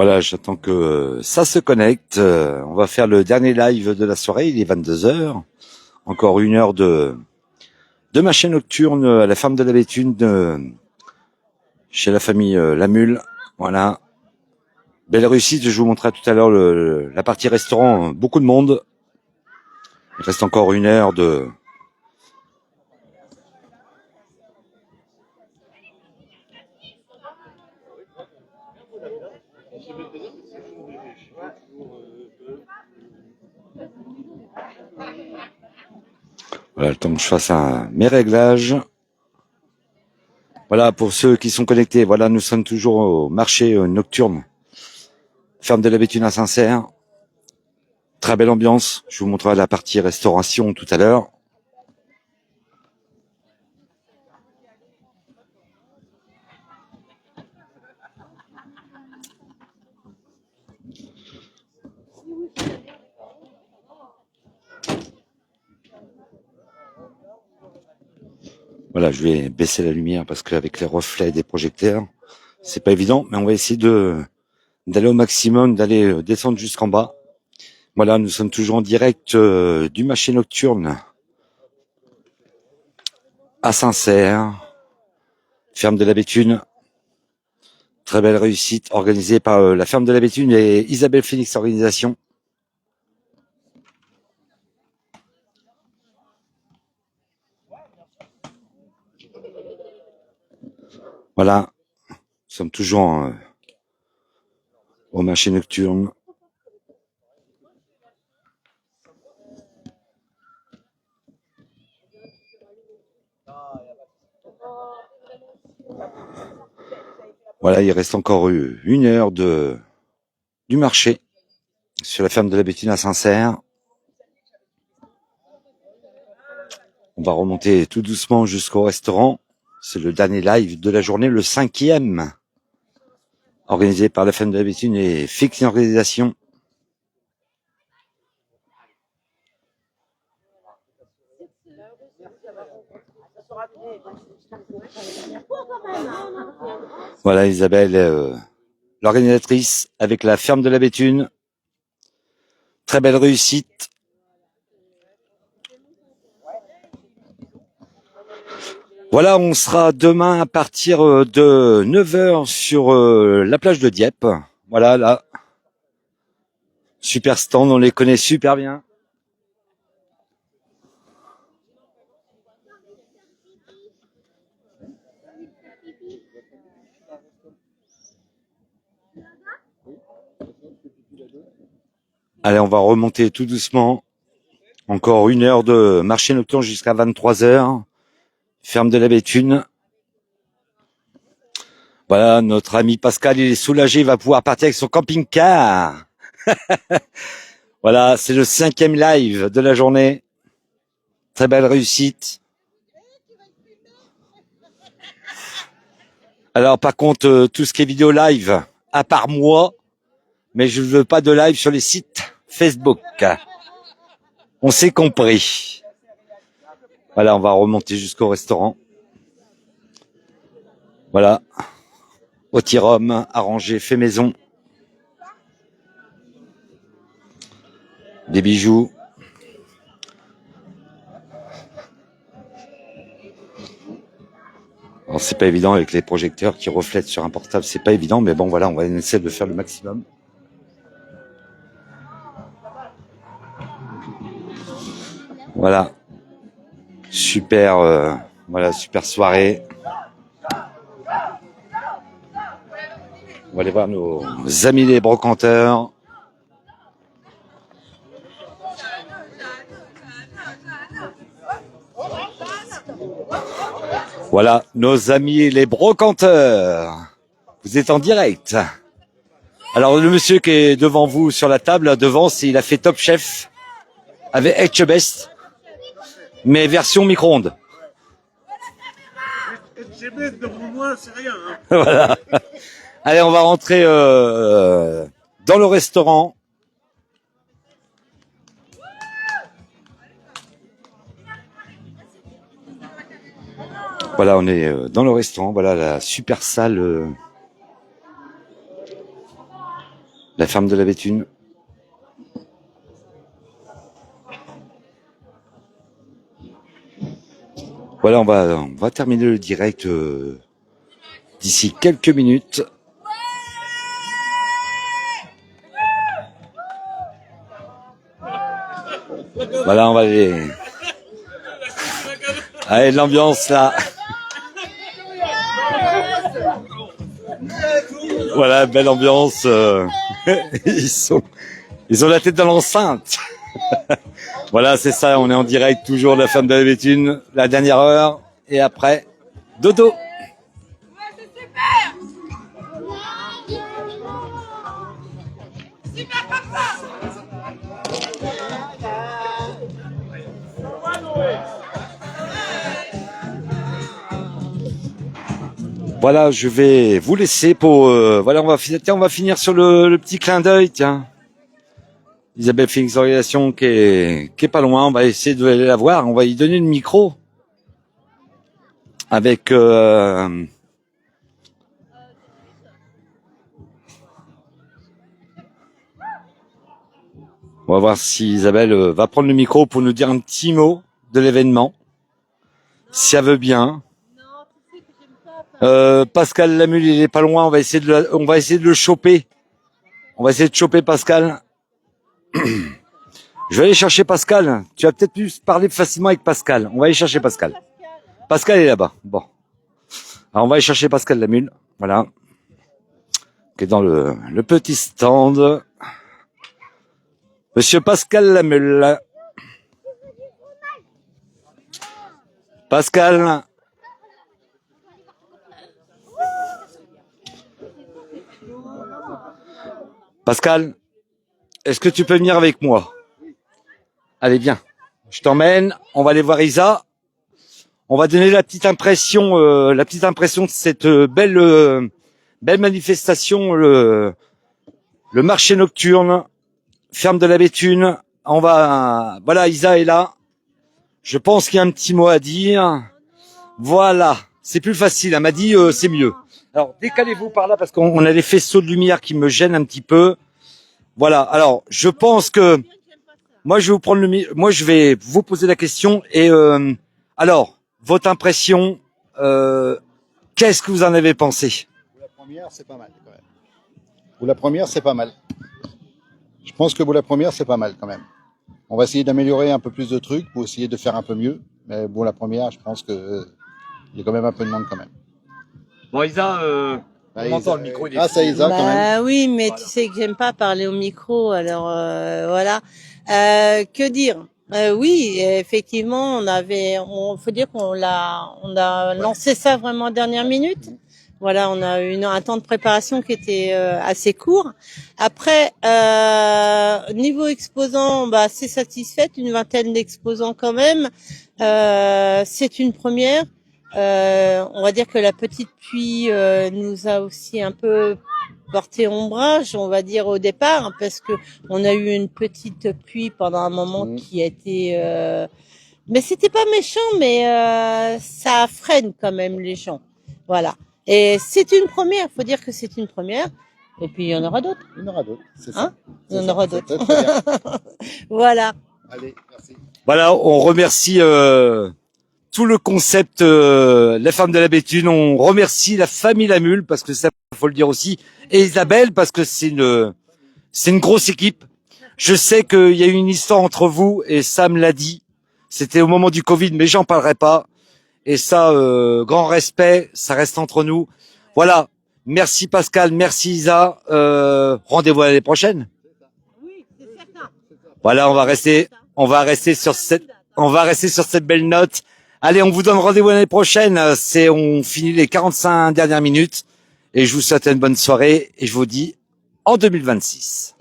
Voilà, j'attends que ça se connecte. On va faire le dernier live de la soirée, il est 22h. Encore une heure de ma chaîne nocturne à la ferme de la Béthune, chez la famille Lamule. Voilà. Belle réussite, je vous montrerai tout à l'heure la partie restaurant, beaucoup de monde. Il reste encore une heure de... Voilà, le temps que je fasse mes réglages. Voilà, pour ceux qui sont connectés, voilà, nous sommes toujours au marché nocturne. Ferme de la Béthune à Saint-Cère. Très belle ambiance. Je vous montrerai la partie restauration tout à l'heure. Voilà, je vais baisser la lumière parce qu'avec les reflets des projecteurs, c'est pas évident, mais on va essayer d'aller au maximum, d'aller descendre jusqu'en bas. Voilà, nous sommes toujours en direct du marché nocturne à Saint-Cère, ferme de la Béthune. Très belle réussite organisée par la ferme de la Béthune et Isabelle Phoenix Organisation. Voilà, nous sommes toujours au marché nocturne. Voilà, il reste encore une heure du marché sur la ferme de la Béthune à Saint-Cère. On va remonter tout doucement jusqu'au restaurant. C'est le dernier live de la journée, le 5e, organisé par la ferme de la Béthune et Fix Organisation. Voilà Isabelle, l'organisatrice avec la ferme de la Béthune. Très belle réussite. Voilà, on sera demain à partir de 9h sur la plage de Dieppe. Voilà, là. Super stand, on les connaît super bien. Allez, on va remonter tout doucement. Encore une heure de marché nocturne jusqu'à 23h. Ferme de la Béthune. Voilà, notre ami Pascal, il est soulagé, il va pouvoir partir avec son camping-car. Voilà, c'est le 5e live de la journée. Très belle réussite. Alors par contre, tout ce qui est vidéo live, à part moi, mais je ne veux pas de live sur les sites Facebook. On s'est compris. Voilà, on va remonter jusqu'au restaurant. Voilà. Au Tirome, arrangé, fait maison. Des bijoux. Alors c'est pas évident avec les projecteurs qui reflètent sur un portable, c'est pas évident, mais bon voilà, on va essayer de faire le maximum. Voilà. Super, voilà, super soirée. On va aller voir nos amis les brocanteurs. Voilà, nos amis les brocanteurs. Vous êtes en direct. Alors le monsieur qui est devant vous sur la table, là, devant, il a fait Top Chef avec Etchebest, mais version micro-ondes. Etchebest devant moi, c'est rien. Hein. Voilà. Allez, on va rentrer dans le restaurant. Voilà, on est dans le restaurant. Voilà la super salle la ferme de la Béthune. Voilà, on va terminer le direct d'ici quelques minutes. Voilà, on va aller. Allez, l'ambiance là. Voilà, belle ambiance. Ils ont la tête dans l'enceinte. Voilà, c'est ça, on est en direct toujours de la ferme de la Béthune, la dernière heure, et après, dodo. Voilà, je vais vous laisser pour... voilà, on va finir sur le petit clin d'œil, tiens. Isabelle Félix Organisation qui est pas loin, on va essayer de aller la voir, on va lui donner le micro. Avec... on va voir si Isabelle va prendre le micro pour nous dire un petit mot de l'événement. Si elle veut bien. Pascal Lamule, il est pas loin, on va essayer de le choper. On va essayer de choper Pascal. Je vais aller chercher Pascal. Tu vas peut-être plus parler facilement avec Pascal. On va aller chercher Pascal. Pascal est là-bas. Bon. Alors on va aller chercher Pascal Lamule. Voilà. Qui est dans le petit stand. Monsieur Pascal Lamule. Pascal. Pascal, est-ce que tu peux venir avec moi? Allez, viens. Je t'emmène. On va aller voir Isa. On va donner la petite impression de cette belle manifestation, le marché nocturne, ferme de la Béthune. Voilà, Isa est là. Je pense qu'il y a un petit mot à dire. Voilà, c'est plus facile. Elle m'a dit c'est mieux. Alors décalez-vous par là parce qu'on a des faisceaux de lumière qui me gênent un petit peu. Voilà. Alors je pense que moi je vais vous poser la question et alors votre impression, qu'est-ce que vous en avez pensé? La première, c'est pas mal quand même. Ou la première, c'est pas mal. Je pense que pour la première, c'est pas mal quand même. On va essayer d'améliorer un peu plus de trucs pour essayer de faire un peu mieux. Mais bon, la première, je pense que il y a quand même un peu de monde quand même. Bon Isa, on entend le micro. C'est Isa quand même. Oui, mais voilà. Tu sais que j'aime pas parler au micro, alors voilà. Que dire? Oui, effectivement, faut dire on a lancé ça vraiment en dernière minute. Voilà, on a eu un temps de préparation qui était assez court. Après, niveau exposants, c'est satisfaite, une vingtaine d'exposants quand même. C'est une première. On va dire que la petite pluie nous a aussi un peu porté ombrage, on va dire au départ, parce que on a eu une petite pluie pendant un moment qui a été, mais c'était pas méchant, mais ça freine quand même les gens, voilà. Et c'est une première, faut dire que c'est une première. Et puis il y en aura d'autres. Il y en aura d'autres, c'est ça. Il y en aura d'autres. Voilà. Allez, merci. Voilà, on remercie tout le concept la ferme de la Béthune. On remercie la famille Lamule parce que ça faut le dire aussi, et Isabelle parce que c'est une grosse équipe. Je sais qu'il y a eu une histoire entre vous et Sam l'a dit. C'était au moment du Covid, mais j'en parlerai pas. Et ça, grand respect, ça reste entre nous. Voilà. Merci Pascal, merci Isa. Rendez-vous l'année prochaine. Oui, c'est certain. Voilà, on va rester sur cette belle note. Allez, on vous donne rendez-vous l'année prochaine. On finit les 45 dernières minutes. Et je vous souhaite une bonne soirée. Et je vous dis en 2026.